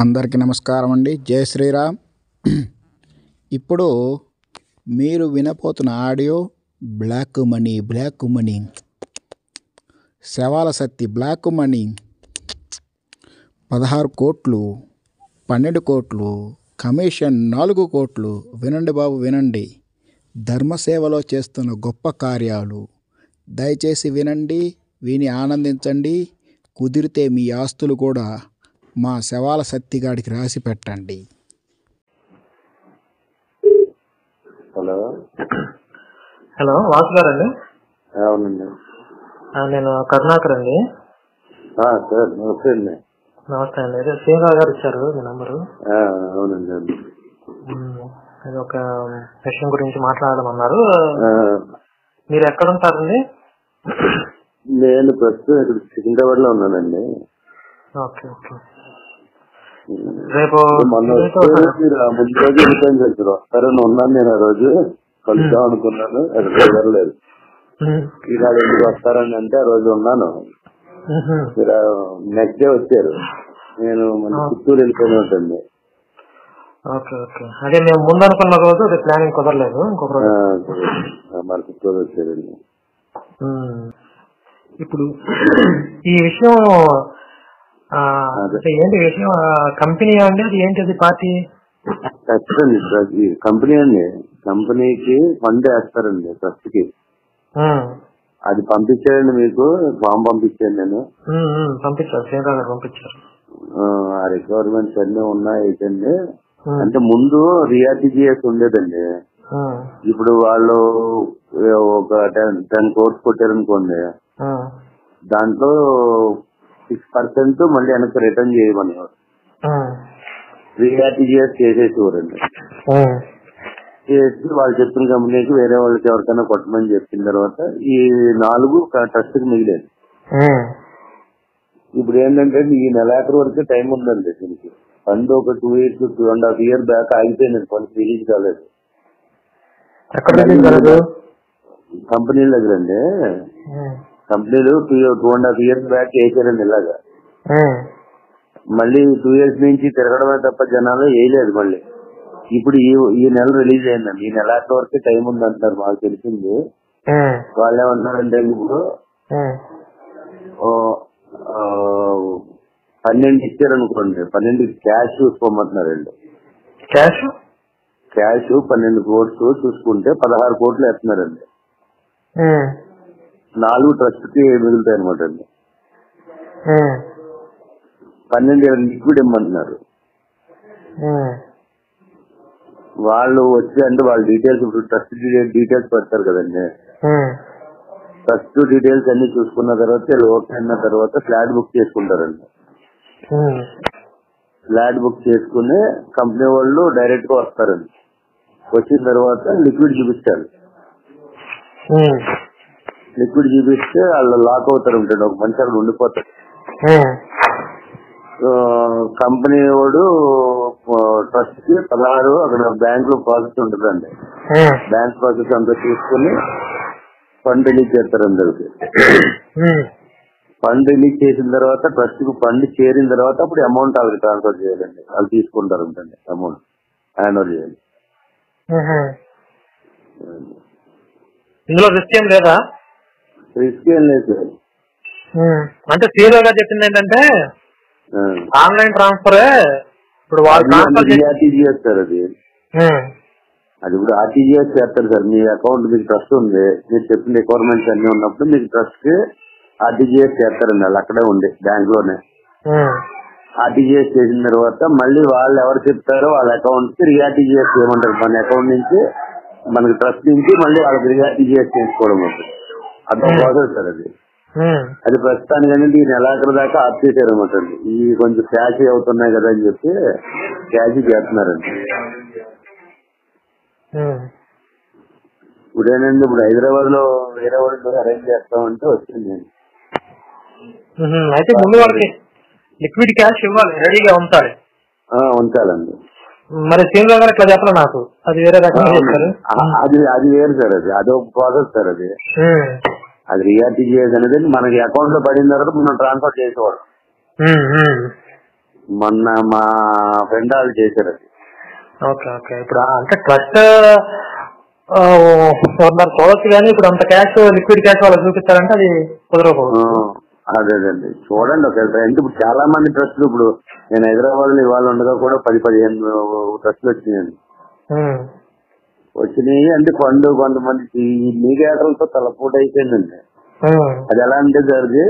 అందరికీ నమస్కారం అండి. జై శ్రీరామ్. ఇప్పుడు మీరు వినపోతున్న ఆడియో బ్లాక్ మనీ శవాల సత్తి బ్లాక్ మనీ 16 కోట్లు 12 కోట్లు కమిషన్ 4 కోట్లు. వినండి బాబు, వినండి. ధర్మసేవలో చేస్తున్న గొప్ప కార్యాలు. దయచేసి వినండి, విని ఆనందించండి. కుదిరితే మీ ఆస్తులు కూడా మా శవాల సత్తిగాడికి రాసి పెట్టండి. హలో, వాసు గారు అండి? అవునండి, నేను కరుణాకర్ అండి. సార్ నమస్తే అండి. నమస్తే అండి. అదే శ్రీరావు గారు ఇచ్చారు మీ నంబరు. అవునండి. అది ఒక విషయం గురించి మాట్లాడమన్నారు. మీరు ఎక్కడ ఉంటారండి? నేను ప్రస్తుతం ఇక్కడ సికింద్రాబాద్ లో ఉన్నానండి. Okay okay. రేపు మొన్న మీరు ముందు రోజు వెళ్ళిపోయింది సార్. వస్తారని ఉన్నాను నేను. ఆ రోజు కలుద్దాం అనుకున్నాను, అది కుదరలేదు. ఈనాడు ఎందుకు వస్తారని అంటే ఆ రోజు ఉన్నాను. మీరు నెక్స్ట్ డే వచ్చారు. నేను మన చిత్తూరు వెళ్ళిపోయిన ఉంటుంది. Okay okay. అదే మేము ముందు అనుకున్న రోజు అది ప్లానింగ్ కుదరలేదు. ఇంకొక రోజు మన చిత్తూరు వచ్చారండి. ఇప్పుడు ఈ విషయం ఏంటి విషయం? కంపెనీ అండి, అది ఏంటిది పార్టీ? ఖచ్చితండి కంపెనీ అండి. కంపెనీకి ఫండ్ వేస్తారండి ట్రస్ట్ కి. అది పంపించారండి మీకు, ఫామ్ పంపించాను నేను. పంపించారు, శ్రీరావు గారు పంపించారు. ఆ రిక్వైర్మెంట్స్ అన్ని ఉన్నాయండి. అంటే ముందు రిఆర్టీజీఎస్ ఉండేదండి. ఇప్పుడు వాళ్ళు ఒక 10 కోర్స్ కొట్టారనుకోండి, దాంట్లో 6% మళ్ళీ వెనక్కి రిటర్న్ చేయమన్నారు. రిఆర్టీజీఎస్ చేసేసేవారండి. చేసి వాళ్ళు చెప్పిన కంపెనీకి వేరే వాళ్ళకి ఎవరికైనా కొట్టమని చెప్పిన తర్వాత ఈ 4 ట్రస్ట్ కి మిగిలేదు. ఇప్పుడు ఏంటంటే ఈ నెలాఖరు వరకు టైం ఉందండి దీనికి. ఫండ్ ఒక 2 years 2.5 years బ్యాక్ ఆగిపోయిందండి. కొన్ని రిలీజ్ కాలేదు. కంపెనీల దగ్గర అండి. కంపెనీలు 2.5 years బ్యాక్ వేసారండి ఇలాగా. మళ్ళీ 2 years నుంచి తిరగడమే తప్ప జనాలు వేయలేదు. మళ్ళీ ఇప్పుడు ఈ నెల రిలీజ్ అయిందండి. ఈ నెల వరకు టైం ఉంది అంటారు, మాకు తెలిసింది. వాళ్ళు ఏమంటున్నారంటే ఇప్పుడు 12 ఇచ్చారనుకోండి, 12 క్యాష్ చూసుకోమంటున్నారండి. క్యాష్ 12 కోట్స్ చూసుకుంటే 16 కోట్లు వేస్తున్నారండి. 4 ట్రస్ట్ కి మిగులుతాయి అనమాట అండి. 12 లిక్విడ్ ఇమ్మంటున్నారు. వాళ్ళు వచ్చి అంటే వాళ్ళ డీటెయిల్స్, ఇప్పుడు ట్రస్ట్ డీటెయిల్స్ పెడతారు కదండి. ట్రస్ట్ డీటెయిల్స్ అన్ని చూసుకున్న తర్వాత ఓకే అన్న తర్వాత ఫ్లాట్ బుక్ చేసుకుంటారండి. ఫ్లాట్ బుక్ చేసుకుని కంపెనీ వాళ్ళు డైరెక్ట్ గా వస్తారండి. వచ్చిన తర్వాత లిక్విడ్ చూపిస్తారు. లిక్విడ్ చూపిస్తే వాళ్ళు లాక్ అవుతారు ఉంటాడు. ఒక మనిషి అక్కడ ఉండిపోతారు. కంపెనీ వాడు ట్రస్ట్ కి 16 అక్కడ బ్యాంక్ లో ప్రాసెస్ ఉంటుందండి. బ్యాంక్ ప్రాసెస్ అంతా చూసుకుని ఫండ్ రిలీజ్ చేస్తారు అందరికి. ఫండ్ రిలీజ్ చేసిన తర్వాత ట్రస్ట్ కు ఫండ్ చేరిన తర్వాత అప్పుడు అమౌంట్ వాళ్ళకి ట్రాన్స్ఫర్ చేయాలండి. వాళ్ళు తీసుకుంటారు ఉంటుంది అమౌంట్ హ్యాండ్ ఓవర్ చేయాలి. ఇందులో రిస్క్ ఏం లేదా? రిస్క్ ఏం లేదు సార్. అంటే శ్రీరావు గారు చెప్పింది ఏంటంటే ఆన్లైన్ ట్రాన్స్ఫర్. ఇప్పుడు ఆర్టీజీఎస్ సార్ అది. అది కూడా ఆర్టీజీఎస్ చేస్తారు సార్. మీ అకౌంట్ మీకు ట్రస్ట్ ఉంది, మీరు చెప్పిన రిక్వైర్మెంట్స్ అన్ని ఉన్నప్పుడు మీకు ట్రస్ట్ కి ఆర్టీజీఎస్ చేస్తారండి. వాళ్ళు అక్కడే ఉండి బ్యాంక్ లోనే ఆర్టీజీఎస్ చేసిన తర్వాత మళ్ళీ వాళ్ళు ఎవరు చెప్తారో వాళ్ళ అకౌంట్ కి రిఆర్టీజీఎస్ చేయమంటారు. మన అకౌంట్ నుంచి మనకి ట్రస్ట్ నుంచి మళ్ళీ వాళ్ళకి రిఆర్టీజీఎస్ చేసుకోవడం అవుతుంది. అదొక ప్రాసెస్ సార్ అది. అది ప్రస్తుతానికి ఈ నెలాఖరు దాకా ఆఫ్ చేశారు అనమాట. ఈ కొంచెం క్యాష్ అవుతున్నాయి కదా అని చెప్పి క్యాష్ చేస్తున్నారండి. ఇప్పుడేనండి, ఇప్పుడు హైదరాబాద్ లో వేరే వాళ్ళు అరేంజ్ చేస్తామంటే వచ్చింది. అయితే ముందు వాళ్ళకి లిక్విడ్ క్యాష్ ఇవ్వాలి, రెడీగా ఉంచాలి. ఉంచాలండి. మరి శ్రీరావు గారు ఇట్లా చెప్పాలి నాకు, అది వేరే రకంగా చెప్తారు. అది వేరు సార్. అదొక ప్రాసెస్ సార్. అది రిఆర్టీజీఎస్ అనేది మనకి అకౌంట్ లో పడిన తర్వాత మనం ట్రాన్స్ఫర్ చేసేవాళ్ళం. మొన్న మా ఫ్రెండ్ వాళ్ళు చేశారు అది. Okay okay. ఇప్పుడు అంటే ట్రస్ట్ చూడొచ్చు కానీ ఇప్పుడు అంత క్యాష్ లిక్విడ్ క్యాష్ వాళ్ళు చూపిస్తారంటే అది కుదరకపోవచ్చు. అదేదండి చూడండి ఒకసారి. అంటే ఇప్పుడు చాలా మంది ట్రస్టులు, ఇప్పుడు నేను హైదరాబాద్ లో ఇవాళ ఉండగా కూడా 10-15 ట్రస్టులు వచ్చినాయండి. వచ్చినాయి అంటే ఫండ్ కొంతమంది ఈ మీడియాటర్లతో తలపోటు అయిపోయిందండి. అది ఎలా అంటే జరిగి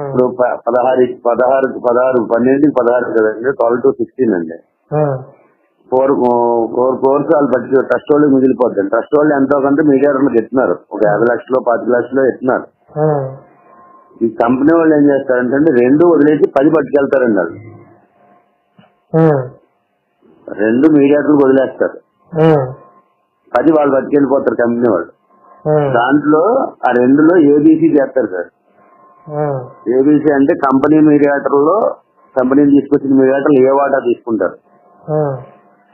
ఇప్పుడు 12-16 కదండి, 12 to 16 అండి. 4 crores వాళ్ళు బట్టి ట్రస్ట్ వాళ్ళకి మిగిలిపోద్ది. ట్రస్ట్ వాళ్ళు ఎంతో కొంత మీడియాటర్లకు ఎత్తున్నారు, ఒక 50 లక్షలు 10 లక్షలు ఎత్తున్నారు. ఈ కంపెనీ వాళ్ళు ఏం చేస్తారంటే 2 వదిలేసి 10 పట్టుకెళ్తారండి. వాళ్ళు 2 మీడియాటర్లకు వదిలేస్తారు, 10 వాళ్ళు పట్టుకెళ్ళిపోతారు కంపెనీ వాళ్ళు. దాంట్లో ఆ 2లో ఏబీసీ చేస్తారు సార్. ఏబీసీ అంటే కంపెనీ మీడియాటర్లో కంపెనీని తీసుకొచ్చిన మీడియాటర్లు ఏ వాటా తీసుకుంటారు.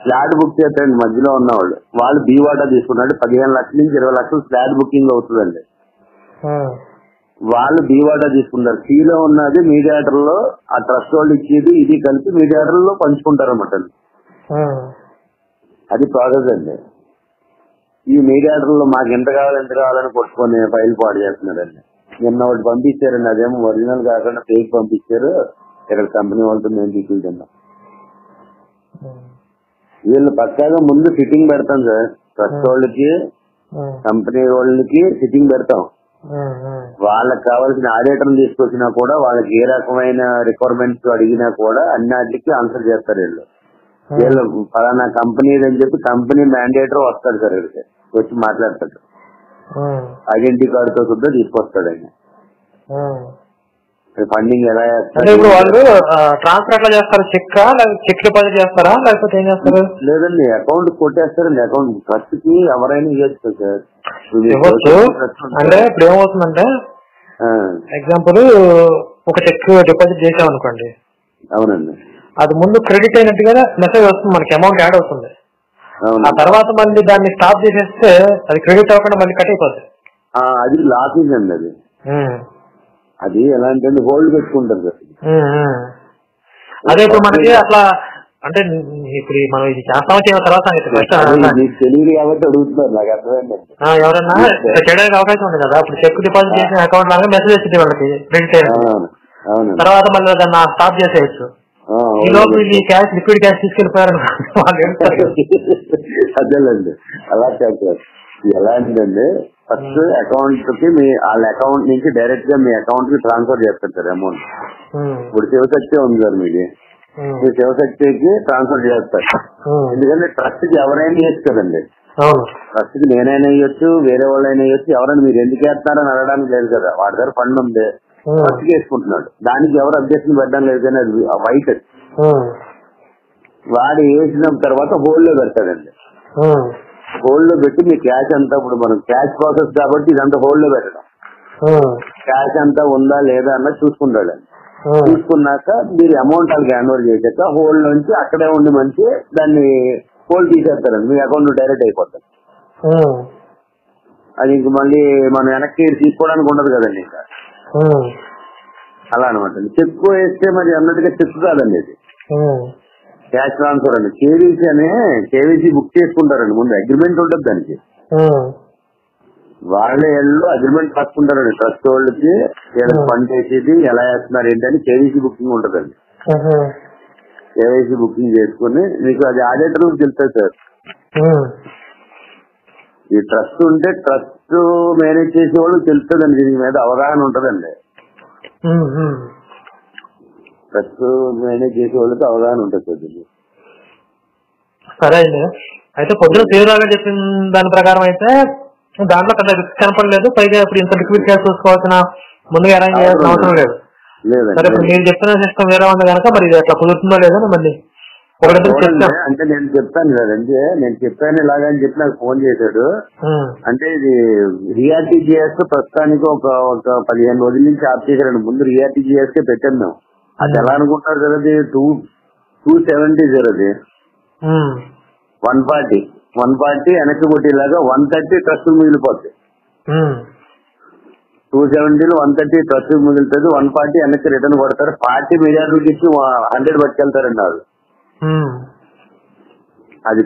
ఫ్లాట్ బుక్ చేస్తారండి మధ్యలో ఉన్నవాళ్ళు, వాళ్ళు బి వాటా తీసుకుంటారు. 15 లక్షల నుంచి 20 లక్షలు ఫ్లాట్ బుకింగ్ అవుతుందండి. వాళ్ళు బి వాటా తీసుకుంటారు. సిలో ఉన్నది మీడియాటర్ లో ఆ ట్రస్ట్ వాళ్ళు ఇచ్చేది ఇది కలిపి మీడియాటర్ లో పంచుకుంటారు అన్నమాట. అది ప్రాసెస్ అండి. ఈ మీడియాటర్ లో మాకు ఎంత కావాలని కొట్టుకొని ఫైల్ పాడు చేస్తున్నారండి. నిన్న ఒకటి పంపించారండి, అదేమో ఒరిజినల్ కాకుండా ఫేక్ పంపించారు. ఇక్కడ కంపెనీ వాళ్ళతో మేము తీసుకెళ్తున్నాం. వీళ్ళు పక్కాగా ముందు ఫిట్టింగ్ పెడతాం సార్. ట్రస్ట్ వాళ్ళకి కంపెనీ వాళ్ళకి ఫిట్టింగ్ పెడతాం. వాళ్ళకి కావాల్సిన ఆడిటర్ తీసుకొచ్చినా కూడా, వాళ్ళకి ఏ రకమైన రిక్వైర్మెంట్స్ అడిగినా కూడా అన్నిటికీ ఆన్సర్ చేస్తారు వీళ్ళు. వీళ్ళు ఫలానా కంపెనీ అని చెప్పి కంపెనీ మ్యాండేటర్ వస్తాడు సార్, ఇక్కడికి వచ్చి మాట్లాడతాడు. ఐడెంటిటీ కార్డు తో కూడా తీసుకొస్తాడు ఆయన. ఫండింగ్ ఎలా చేస్తారు? ఇప్పుడు వాళ్ళు ట్రాన్స్ఫర్ ఎట్లా చేస్తారు? చెక్ డిపాజిట్ చేస్తారా లేకపోతే ఏం చేస్తారు? లేదండి, అకౌంట్ కొట్టేస్తారండి. అకౌంట్ ట్రస్ట్ కి ఎవరైనా ఇవ్వచ్చు సార్. అంటే ఇప్పుడు ఏమవుతుందంటే ఎగ్జాంపుల్ ఒక చెక్ డిపాజిట్ చేసాం అనుకోండి. అవునండి. అది ముందు క్రెడిట్ అయినట్టుగా మెసేజ్ వస్తుంది, మనకి అమౌంట్ యాడ్ అవుతుంది. ఆ తర్వాత మళ్ళీ దాన్ని స్టాప్ చేసేస్తే అది క్రెడిట్ అవ్వకుండా మళ్ళీ కట్ అయిపోతుంది. అది లాసింగ్ అండి. అది ఎలా అంటే హోల్డ్ పెట్టుకుంటారు సార్. అదే ఇప్పుడు మనకి అట్లా అంటే ఇప్పుడు మనం ఇది చేస్తామో చేయడం తర్వాత తెలియదు కాబట్టి అడుగుతున్నారు, నాకు అర్థమైందండి. ఎవరన్నా చేయడానికి అవకాశం ఉంది కదా. ఇప్పుడు చెక్ డిపాజిట్ చేసిన అకౌంట్ లాగా మెసేజ్ వచ్చింది వాళ్ళకి క్రెడిట్ అయ్యింది, తర్వాత మళ్ళీ దాన్ని స్టాప్ చేసేయచ్చు. ఈ లోపు ఈ క్యాష్ లిక్విడ్ క్యాష్ తీసుకెళ్ళిపోయారు అదేలేండి. అలా చేస్తారు. ఎలా అంటే ఫస్ట్ అకౌంట్ కి వాళ్ళ అకౌంట్ నుంచి డైరెక్ట్ గా మీ అకౌంట్ కి ట్రాన్స్ఫర్ చేస్తారు సార్ అమౌంట్. ఇప్పుడు శివశక్తి ఉంది సార్, మీది శివశక్తికి ట్రాన్స్ఫర్ చేస్తారు. ఎందుకంటే ట్రస్ట్ కి ఎవరైనా ఇవ్వచ్చు కదండి. ట్రస్ట్ కి నేనైనా ఇవ్వచ్చు, వేరే వాళ్ళైనా ఇవ్వచ్చు. ఎవరైనా మీరు ఎందుకు వేస్తున్నారని అడగడానికి లేదు కదా. వాడి దగ్గర ఫండ్ ఉంది, ట్రస్ట్ కి వేసుకుంటున్నాడు, దానికి ఎవరు అబ్జెక్షన్ పెట్టడం లేదు. కానీ అది వైట్ వాడు వేసిన తర్వాత హోల్డ్ లో పెడతాడండి. హోల్డ్ లో పెట్టి మీ క్యాష్ అంతా, ఇప్పుడు మనం క్యాష్ ప్రాసెస్ కాబట్టి ఇదంతా హోల్డ్ లో పెట్టడం, క్యాష్ అంతా ఉందా లేదా అన్నది చూసుకుంటాడండి. చూసుకున్నాక మీరు అమౌంట్ వాళ్ళకి హ్యాండ్ ఓవర్ చేశాక హోల్డ్ నుంచి అక్కడే ఉండి మంచి దాన్ని హోల్డ్ తీసేస్తారండి. మీ అకౌంట్ డైరెక్ట్ అయిపోతుంది. అది ఇంక మళ్ళీ మనం వెనక్కి తీసుకోవడానికి ఉండదు కదండి ఇంకా. అలా అనమాట. చెక్ వేస్తే మరి అన్నట్టుగా చెక్ కాదండి, ఇది క్యాష్ ట్రాన్స్ఫర్ అండి. కేవీసీ బుక్ చేసుకుంటారండి. ముందు అగ్రిమెంట్ ఉంటుంది దానికి. వాళ్ళే అగ్రిమెంట్ రాసుకుంటారండి ట్రస్ట్ వాళ్ళకి. ఫండ్ చేసేది ఎలా వేస్తున్నారు ఏంటని కేవీసీ బుకింగ్ ఉంటుందండి. కేవైసీ బుకింగ్ చేసుకుని మీకు అది ఆడిటర్లకు తెలుస్తుంది సార్. ఈ ట్రస్ట్ ఉంటే ట్రస్ట్ మేనేజ్ చేసే వాళ్ళు తెలుస్తుందండి, దీని మీద అవగాహన ఉంటుందండి. ట్రస్ట్ మేనేజ్ చేసే వాళ్ళకి అవగాహన ఉంటుంది సార్ దీన్ని. సరే అండి. అయితే పొద్దున తీవ్రంగా చెప్పిన దాని ప్రకారం అయితే దాంట్లో పెద్ద రిస్క్ కనపడలేదు. పైగా ఇప్పుడు ఇంత లిక్విడ్ క్యాష్ చూసుకోవాల్సిన ముందుగా అరేంజ్ చేయాల్సిన అవసరం లేదు. సరే, ఇప్పుడు మీరు చెప్పిన సిస్టమ్ వేరే ఉంది కనుక మరి ఇది ఎట్లా కుదురుతుందో లేదో మళ్ళీ అంటే నేను చెప్తాను కదండి. నేను చెప్పాను ఇలాగని చెప్పి నాకు ఫోన్ చేశాడు. అంటే ఇది రిఆర్టీజీఎస్ ప్రస్తుతానికి ఒక 15 రోజుల నుంచి ఆఫ్ చేశారండి. ముందు రిఆర్టీజీఎస్ కే పెట్టాను మేము. అది ఎలా అనుకుంటారు కదా, అది 270 సార్. అది 140 వెనక్కి కొట్టేలాగా 130 ట్రస్ట్ మిగిలిపోతాయి. 270 130 ట్రస్ట్ మిగులుతుంది, 140 వెనక్కి రిటర్న్ కొడతారు. పార్టీ మెజారిటీకి ఇచ్చి 100 పట్టుకెళ్తారండి వాళ్ళు. అది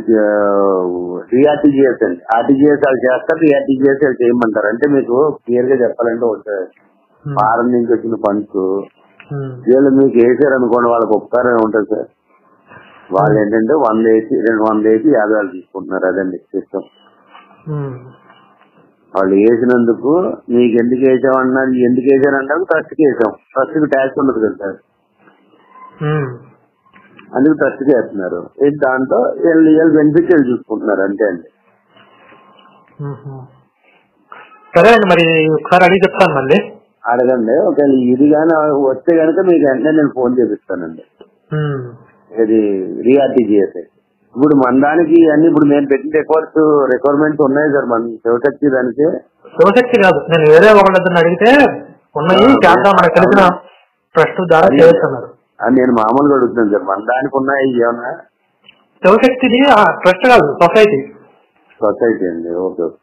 రీఆర్టీజీఎస్ అండి. ఆర్టీజీఎస్ వాళ్ళు చేస్తారు, రీఆర్టీజీఎస్ వాళ్ళు చేయమంటారు. అంటే మీకు క్లియర్ గా చెప్పాలంటే ఒక ఫారెన్ నుంచి వచ్చిన ఫండ్స్ వీళ్ళు మీకు వేసారు అనుకోండి, వాళ్ళకి ఉపకారం ఉంటుంది సార్. వాళ్ళు ఏంటంటే 100 వేసి 200 వేసి 50 తీసుకుంటున్నారు. అదండి సిస్టమ్. వాళ్ళు వేసినందుకు మీకు ఎందుకు వేసామన్నా, ఎందుకు వేసారంటే ట్రస్ట్కి వేసాం. ట్రస్ట్కి ట్యాక్స్ ఉండదు కదా సార్, అందుకు ట్రస్ట్కి వేస్తున్నారు. దాంతో వీళ్ళు బెనిఫిట్ వీళ్ళు చూసుకుంటున్నారు అంతే అండి. సరే అండి, మరి ఒకసారి అడిగి చెప్తాను మళ్ళీ. అడగండి. ఒకవేళ ఇది కానీ వస్తే కనుక మీకు వెంటనే నేను ఫోన్ చేపిస్తానండి. ఇది రీఆర్టీజీఎస్. ఇప్పుడు మన దానికి అన్ని ఇప్పుడు నేను పెట్టిన రిక్వైర్మెంట్స్ ఉన్నాయి సార్. మన శివశక్తి దానికి శివశక్తి కాదు, నేను వేరే ఒకళ్ళని అడిగితే ఉన్నాయి చేద్దాం, మనకు తెలిసిన ట్రస్ట్ ద్వారా చేస్తున్నారు. నేను మామూలుగా అడుగుతున్నాను సార్, మన దానికి ఉన్నాయి ఏమన్నా? శివశక్తిది ట్రస్ట్ కాదు, సొసైటీ. సొసైటీ అండి. Okay okay.